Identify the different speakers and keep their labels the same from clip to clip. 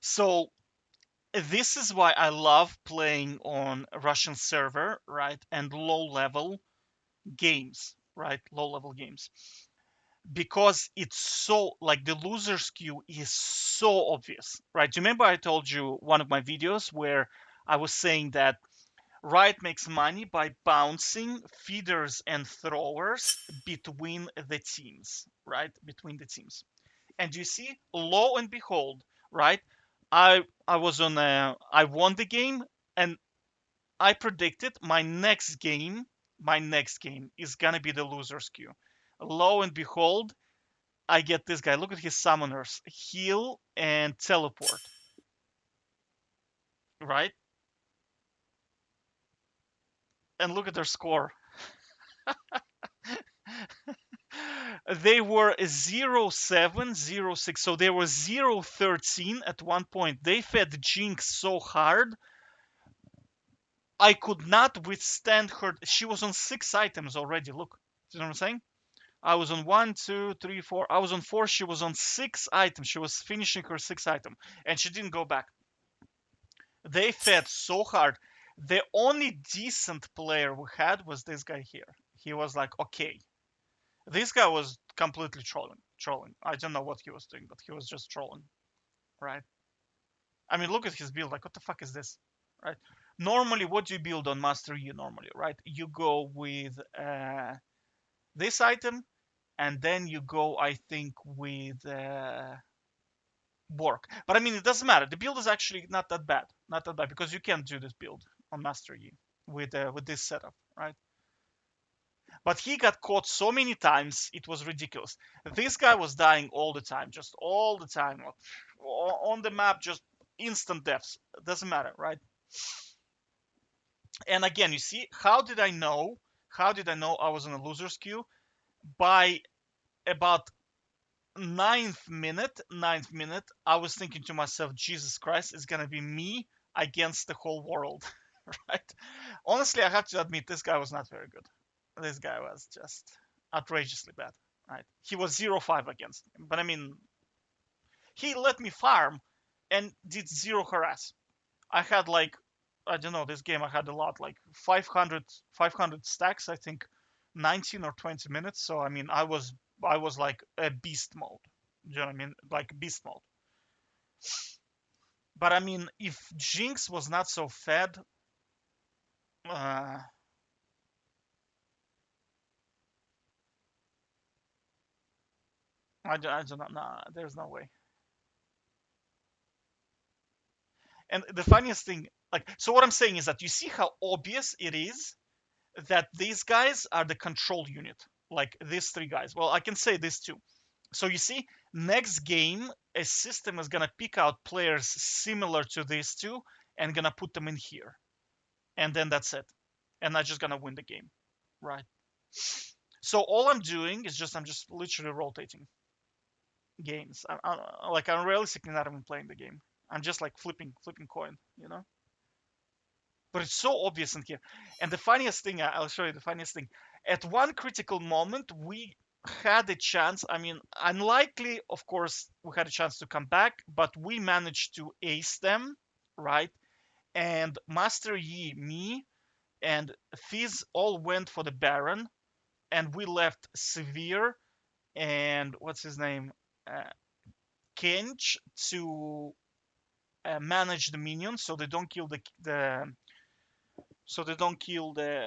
Speaker 1: So this is why I love playing on a Russian server, right? And low level games, right? Low level games. Because it's so, like, the loser's queue is so obvious, right? Do you remember I told you one of my videos where I was saying that Riot makes money by bouncing feeders and throwers between the teams, right? Between the teams. And you see, lo and behold, right? I was on I won the game, and I predicted my next game is gonna be the loser's queue. Lo and behold, I get this guy. Look at his summoners: heal and teleport, right? And look at their score. They were 0-7, 0-6. So they were 0-13 at one point. They fed Jinx so hard, I could not withstand her. She was on 6 items already. Look, you know what I'm saying? I was on one, two, three, four. I was on four. She was on 6 items. She was finishing her 6 item, and she didn't go back. They fed so hard. The only decent player we had was this guy here. He was like, okay. This guy was completely trolling. Trolling. I don't know what he was doing, but he was just trolling, right? I mean, look at his build. Like, what the fuck is this, right? Normally, what do you build on Master Yi? Normally, right? You go with this item, and then you go, I think, with Bork. But I mean, it doesn't matter. The build is actually not that bad. Not that bad, because you can do this build on Master Yi with this setup, right? But he got caught so many times, it was ridiculous. This guy was dying all the time, just all the time. On the map, just instant deaths. Doesn't matter, right? And again, you see, how did I know? How did I know I was in a loser's queue? By about ninth minute, I was thinking to myself, Jesus Christ, it's gonna be me against the whole world, right? Honestly, I have to admit, this guy was not very good. This guy was just outrageously bad, right? He was 0-5 against him, but I mean, he let me farm and did zero harass. I had like, I don't know, this game I had a lot, like 500 stacks, I think 19 or 20 minutes. So I mean, I was like a beast mode. Do you know what I mean? Like beast mode. But I mean, if Jinx was not so fed, uh, I don't know. Nah, there's no way. And the funniest thing, like, so what I'm saying is that you see how obvious it is that these guys are the control unit, like these three guys. Well, I can say this too. So you see, next game, a system is gonna pick out players similar to these two and gonna put them in here, and then that's it. And I'm just gonna win the game, right? So all I'm doing is I'm just literally rotating games. I'm realistically not even playing the game. I'm just like flipping coin, you know. But it's so obvious in here. And the funniest thing, I'll show you the funniest thing. At one critical moment, we had a chance. I mean, unlikely, of course, we had a chance to come back, but we managed to ace them, right? And Master Yi, me, and Fizz all went for the Baron, and we left Severe and what's his name, uh, Kench, to manage the minions so they don't kill the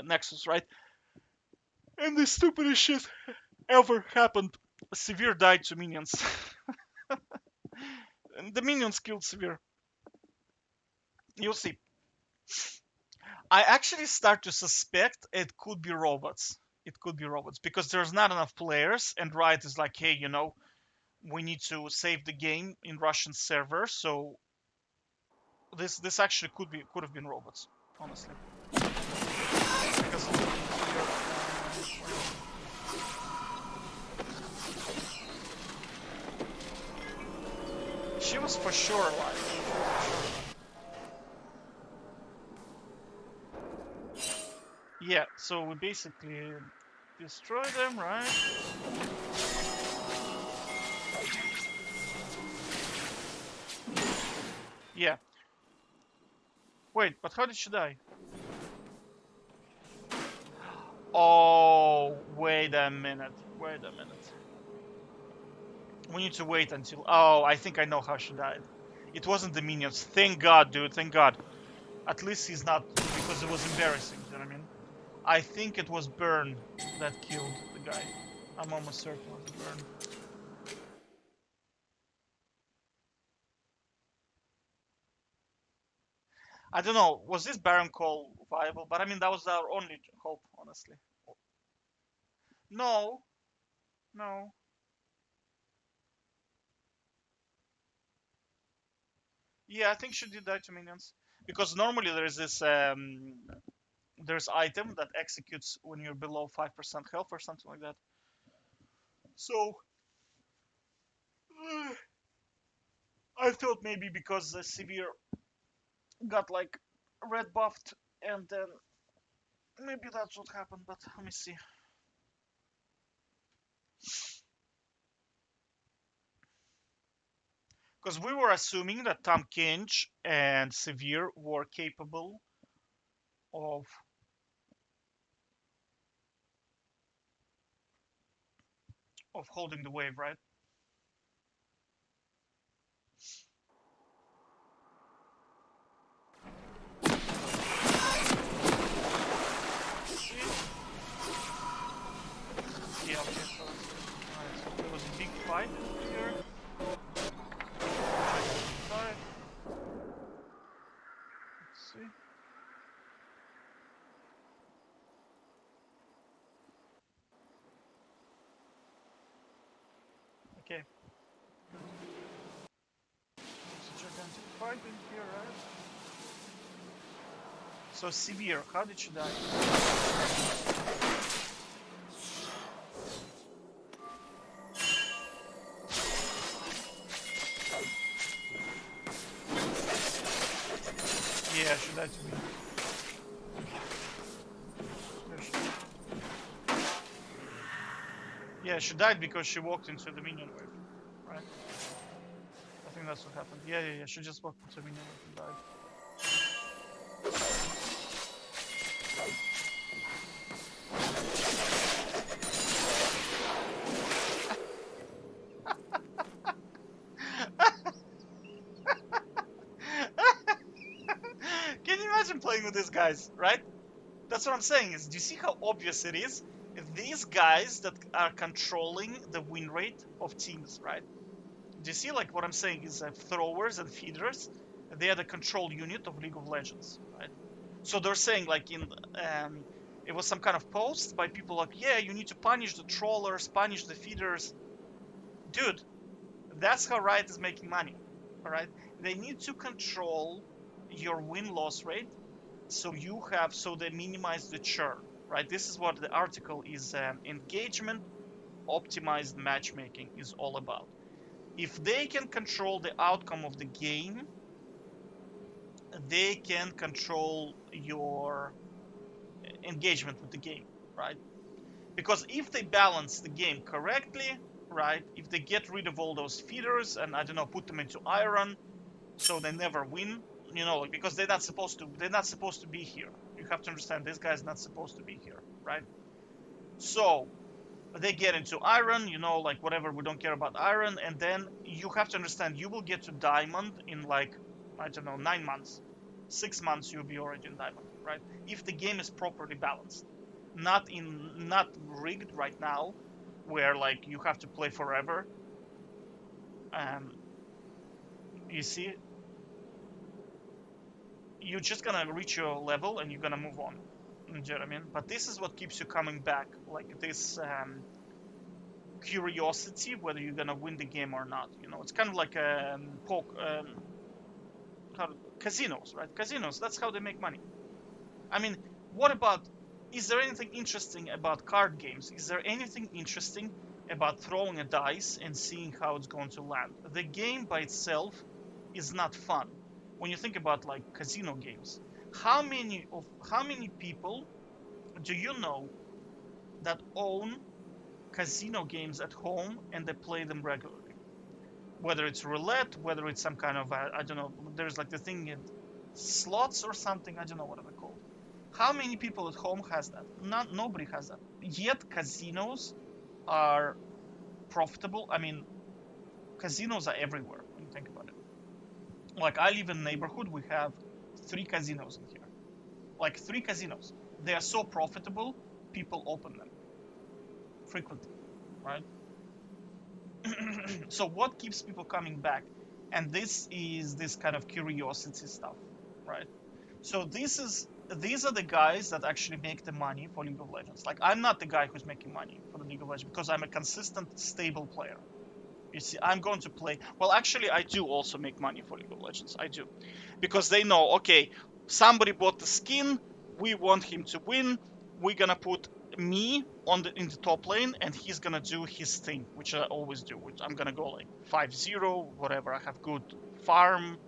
Speaker 1: Nexus, right? And the stupidest shit ever happened. Severe died to minions. And the minions killed Severe. You'll see. I actually start to suspect it could be robots. It could be robots because there's not enough players, and Riot is like, hey, we need to save the game in Russian server, so this actually could have been robots, honestly. Because she was for sure alive. Yeah, so we basically destroy them, right? Yeah. Wait, but how did she die? Oh, wait a minute. Wait a minute. We need to wait until... Oh, I think I know how she died. It wasn't the minions. Thank God, dude. Thank God. At least he's not... Because it was embarrassing, you know what I mean? I think it was Burn that killed the guy. I'm almost certain it was Burn. I don't know. Was this Baron call viable? But I mean, that was our only hope, honestly. No. No. Yeah, I think she did die to minions. Because normally there's this... there's item that executes when you're below 5% health or something like that. So... I thought maybe because the Severe got like red buffed and then maybe that's what happened, but let me see. Because we were assuming that Tom Kinch and Severe were capable of holding the wave, right? Yeah, okay, so, alright, so there was a big fight here. Sorry. Let's see. Okay. There's a gigantic fight in here, right? So Severe, how did she die? Yeah, she died to me. Yeah, she died because she walked into the minion wave, right? I think that's what happened. Yeah, yeah, yeah. She just walked into the minion wave and died. Can you imagine playing with these guys, right? That's what I'm saying. Is do you see how obvious it is? If these guys that are controlling the win rate of teams, right? Do you see like what I'm saying is throwers and feeders? They are the control unit of League of Legends, right? So they're saying like it was some kind of post by people like, yeah, you need to punish the trollers, punish the feeders. Dude, that's how Riot is making money. All right, they need to control your win-loss rate, so they minimize the churn. Right, this is what the article is. Engagement optimized matchmaking is all about. If they can control the outcome of the game, they can control your engagement with the game, right? Because if they balance the game correctly, right, if they get rid of all those feeders and I don't know, put them into iron, so they never win, you know, like, because they're not supposed to be here. You have to understand this guy's not supposed to be here, right? So they get into iron, you know, like whatever, we don't care about iron, and then you have to understand you will get to diamond in like, I don't know, 9 months. 6 months you'll be already in diamond, right? If the game is properly balanced. Not rigged right now, where like you have to play forever. Um, you see, you're just gonna reach your level and you're gonna move on. You know what I mean? But this is what keeps you coming back, like this curiosity whether you're gonna win the game or not. You know, it's kind of like casinos, right? Casinos. That's how they make money. I mean, what about? Is there anything interesting about card games? Is there anything interesting about throwing a dice and seeing how it's going to land? The game by itself is not fun. When you think about like casino games, how many people do you know that own casino games at home and they play them regularly? whether it's roulette, whether it's some kind of I don't know. There's like the thing in slots or something. I don't know what they're called. How many people at home has that? Not nobody has that. Yet casinos are profitable. I mean, casinos are everywhere when you think about it. Like I live in a neighborhood, we have 3 casinos in here. Like 3 casinos. They are so profitable, people open them frequently, right? So what keeps people coming back? And this is this kind of curiosity stuff, right? So these are the guys that actually make the money for League of Legends. Like I'm not the guy who's making money for the League of Legends because I'm a consistent, stable player. You see, I'm going to play. Well, actually, I do also make money for League of Legends. I do, because they know, okay, somebody bought the skin. We want him to win. We're gonna put me on in the top lane, and he's gonna do his thing, which I always do. Which I'm gonna go like 5-0, whatever. I have good farm.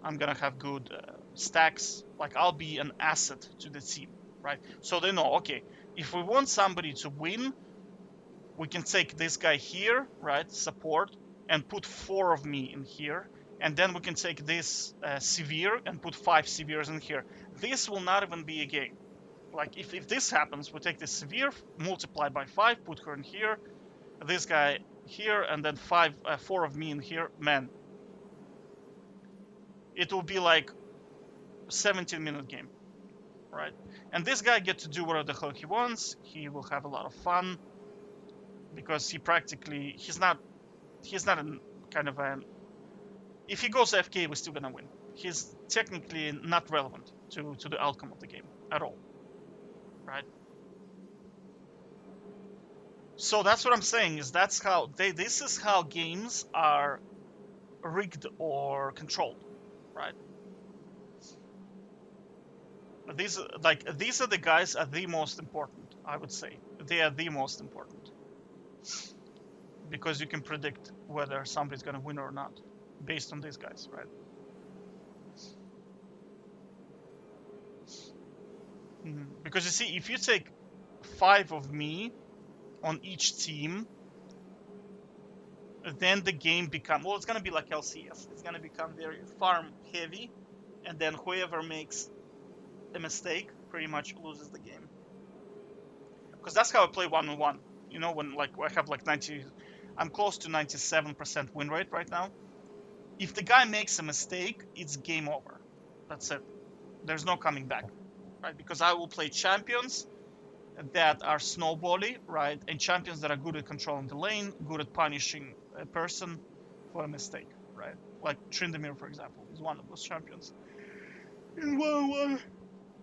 Speaker 1: I'm gonna have good stacks. Like I'll be an asset to the team, right? So they know, okay, if we want somebody to win, we can take this guy here, right, support, and put 4 of me in here, and then we can take this severe and put 5 severes in here. This will not even be a game. Like if this happens, we take this severe, multiply by 5, put her in here, this guy here, and then 4 of me in here. Man, it will be like 17-minute game, right? And this guy gets to do whatever the hell he wants. He will have a lot of fun because he's not a kind of a. If he goes AFK, we're still gonna win. He's technically not relevant to the outcome of the game at all, right? So that's what I'm saying. This is how games are rigged or controlled, right? These are the guys are the most important. I would say they are the most important because you can predict whether somebody's gonna win or not based on these guys, right? Because you see, if you take 5 of me on each team, then the game it's gonna be like LCS. It's gonna become very farm heavy, and then whoever makes a mistake pretty much loses the game. Because that's how I play 1-on-1. You know, when like I have like 90, I'm close to 97% win rate right now. If the guy makes a mistake, it's game over. That's it. There's no coming back, right? Because I will play champions that are snowbally, right? And champions that are good at controlling the lane, good at punishing a person for a mistake, right? Like Tryndamere, for example, is one of those champions. In 1-on-1,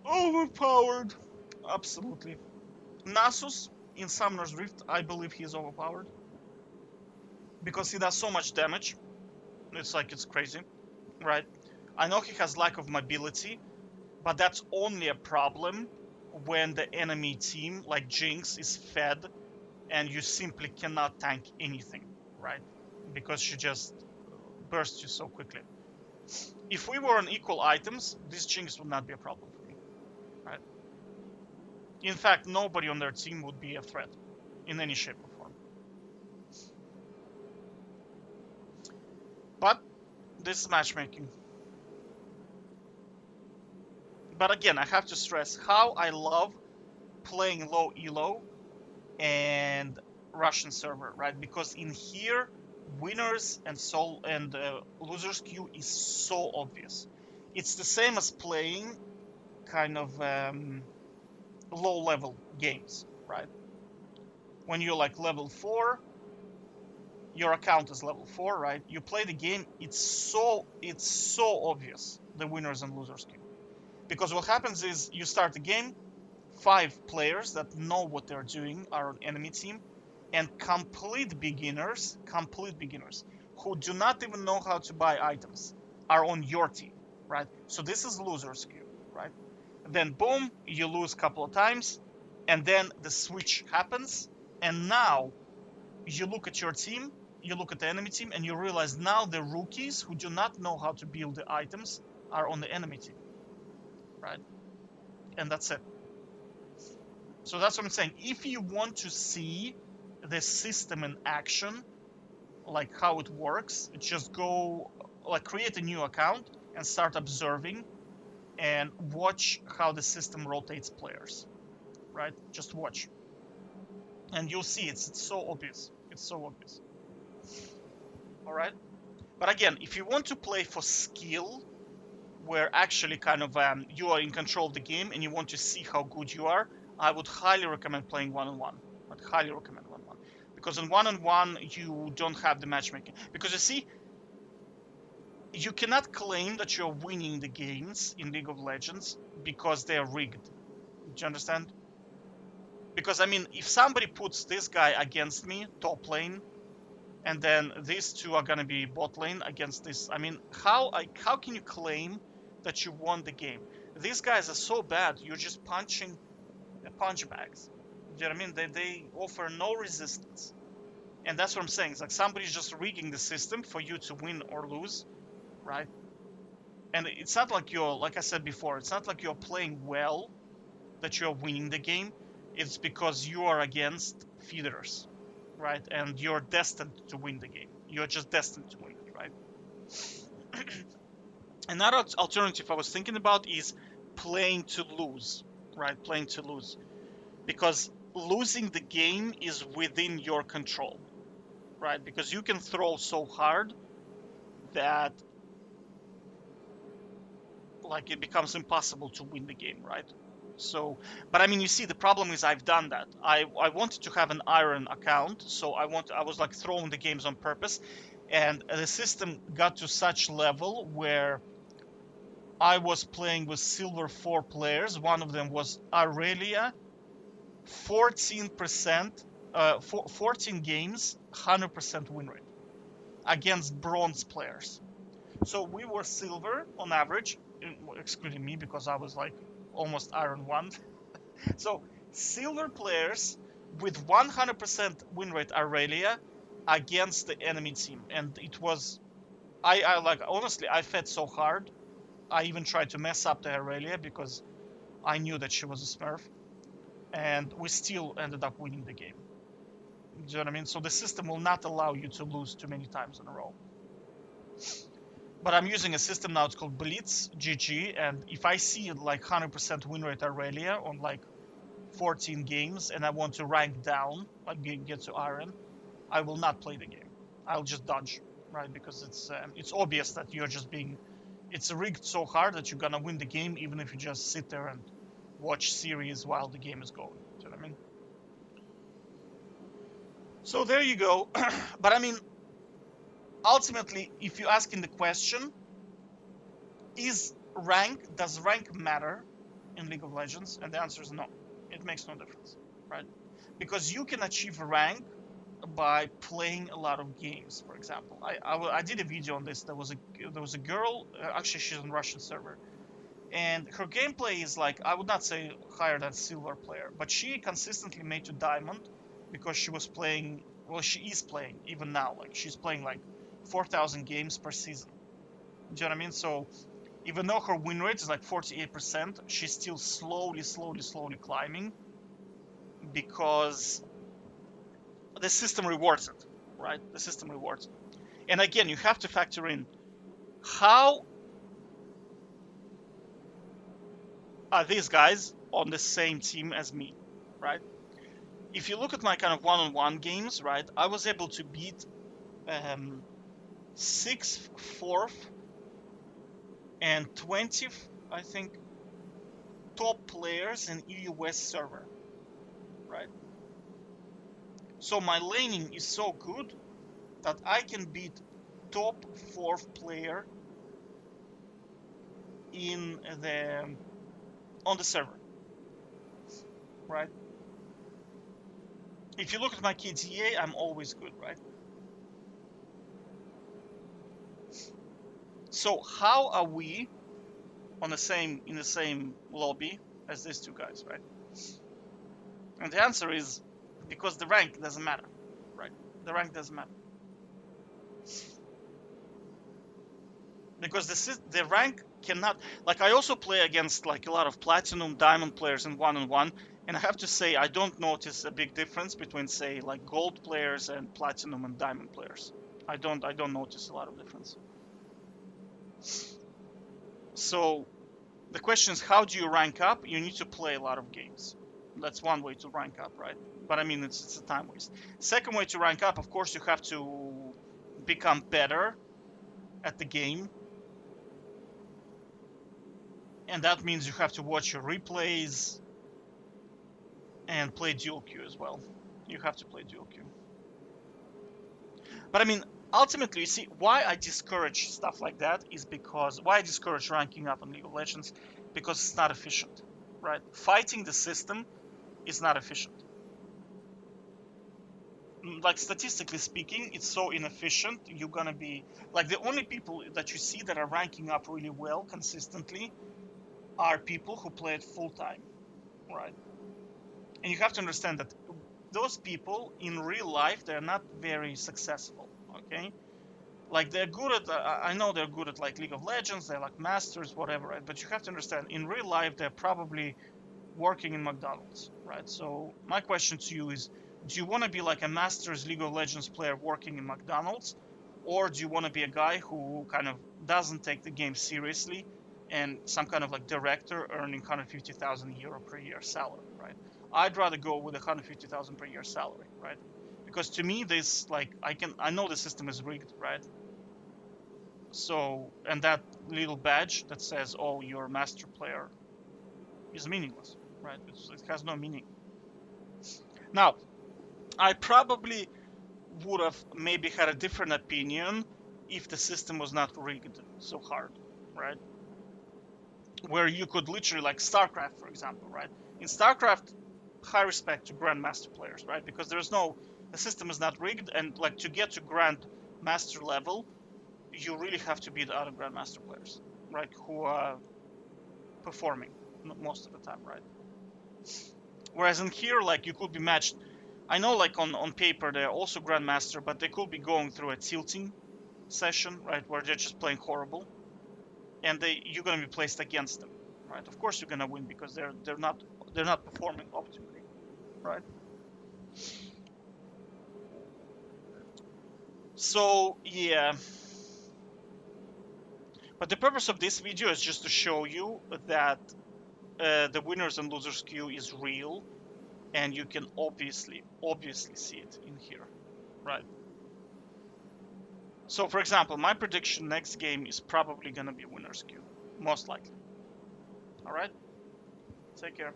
Speaker 1: overpowered. Absolutely. Nasus in Summoner's Rift, I believe he is overpowered. Because he does so much damage. It's crazy, right? I know he has lack of mobility, but that's only a problem when the enemy team, like Jinx, is fed and you simply cannot tank anything, right? Because she just bursts you so quickly. If we were on equal items, this Jinx would not be a problem for me, right? In fact, nobody on their team would be a threat in any shape or form. But this is matchmaking. But again, I have to stress how I love playing low elo and Russian server, right? Because in here, winners and losers queue is so obvious. It's the same as playing kind of low level games, right? When you're like level 4, your account is level 4, right? You play the game, it's so obvious, the winners and losers queue. Because what happens is you start the game, 5 players that know what they're doing are on enemy team, and complete beginners who do not even know how to buy items are on your team, right? So this is losers queue, right? Then boom, you lose a couple of times, and then the switch happens, and now you look at your team, you look at the enemy team, and you realize now the rookies who do not know how to build the items are on the enemy team, right? And that's it. So that's what I'm saying. If you want to see the system in action, like how it works. Just go like create a new account and start observing and watch how the system rotates players, right? Just watch, and you'll see it's so obvious. It's so obvious. All right. But again, if you want to play for skill, where actually kind of you are in control of the game and you want to see how good you are, I would highly recommend playing one-on-one. I'd highly recommend one-on-one. Because in one-on-one, you don't have the matchmaking. Because you see, you cannot claim that you're winning the games in League of Legends because they're rigged. Do you understand? Because, I mean, if somebody puts this guy against me, top lane, and then these two are gonna be bot lane against this. I mean, how can you claim that you won the game? These guys are so bad. You're just punching punch bags. Do you know what I mean? They offer no resistance, and that's what I'm saying. It's like somebody's just rigging the system for you to win or lose, right? And it's not like you're, like I said before, it's not like you're playing well that you're winning the game. It's because you are against feeders, right? And you're destined to win the game. You're just destined to win it, right? Another alternative I was thinking about is playing to lose, right? Playing to lose. Because losing the game is within your control, right? Because you can throw so hard that like it becomes impossible to win the game, right? So, but I mean, you see, the problem is I've done that. I wanted to have an iron account, so I was like throwing the games on purpose, and the system got to such level where I was playing with silver 4 players. One of them was Aurelia, 14%, 14 games, 100% win rate against bronze players. So we were silver on average, excluding me because I was like almost iron 1. So silver players with 100% win rate Aurelia against the enemy team, and it was I like honestly I fed so hard. I even tried to mess up the Aurelia because I knew that she was a Smurf, and we still ended up winning the game. Do you know what I mean? So the system will not allow you to lose too many times in a row. But I'm using a system now, it's called Blitz GG, and if I see like 100% win rate Aurelia on like 14 games and I want to rank down, like get to Iron, I will not play the game. I'll just dodge, right? Because it's obvious that you're just being, it's rigged so hard that you're gonna win the game even if you just sit there and watch series while the game is going. Do you know what I mean? So there you go. But I mean, ultimately, if you're asking the question, does rank matter in League of Legends? And the answer is no. It makes no difference, right? Because you can achieve rank by playing a lot of games. For example, I did a video on this. There was a girl. Actually, she's on Russian server, and her gameplay is like, I would not say higher than silver player, but she consistently made to diamond because she was playing. Well, she is playing even now. Like she's playing like 4,000 games per season. Do you know what I mean? So even though her win rate is like 48%, she's still slowly climbing because the system rewards it, right? The system rewards it. And again, you have to factor in how are these guys on the same team as me, right? If you look at my kind of one-on-one games, right, I was able to beat 6th, 4th, and 20th, I think, top players in EU West server, right? So my laning is so good that I can beat top 4th player in the on the server, right? If you look at my KDA, I'm always good, right? So how are we in the same lobby as these two guys, right? And the answer is because the rank doesn't matter, right? The rank doesn't matter. Because the rank cannot, like I also play against like a lot of platinum diamond players in one-on-one, and I have to say I don't notice a big difference between say like gold players and platinum and diamond players. I don't notice a lot of difference. So the question is, how do you rank up? You need to play a lot of games. That's one way to rank up, right? But I mean, it's a time waste. Second way to rank up, of course, you have to become better at the game, and that means you have to watch your replays and play dual queue as well. You have to play dual queue. But I mean, ultimately, you see, why I discourage stuff like that is because why I discourage ranking up on League of Legends, because it's not efficient, right? Fighting the system is not efficient. Like statistically speaking, it's so inefficient. You're gonna be like the only people that you see that are ranking up really well consistently are people who play it full time, right? And you have to understand that those people in real life, they're not very successful, okay? Like they're good at I know they're good at like League of Legends, they're like masters, whatever, right? But you have to understand, in real life, they're probably working in McDonald's, right? So my question to you is, do you want to be like a masters League of Legends player working in McDonald's, or do you want to be a guy who kind of doesn't take the game seriously and some kind of like director earning 150,000 euro per year salary, right? I'd rather go with 150,000 per year salary, right? Because to me, this like I know the system is rigged, right? So, and that little badge that says, "Oh, you're a master player," is meaningless, right? It has no meaning. Now, I probably would have maybe had a different opinion if the system was not rigged so hard, right? Where you could literally, like StarCraft, for example, right? In StarCraft, high respect to Grandmaster players, right? Because the system is not rigged, and like to get to Grandmaster level, you really have to beat other Grandmaster players, right? Who are performing most of the time, right? Whereas in here, like you could be matched. I know, like on paper, they're also Grandmaster, but they could be going through a tilting session, right, where they're just playing horrible, and you're gonna be placed against them, right? Of course, you're gonna win because they're not performing optimally, right? So yeah, but the purpose of this video is just to show you that the winners and losers queue is real, and you can obviously see it in here, right? So for example, my prediction next game is probably gonna be winner's queue, most likely. All right, take care.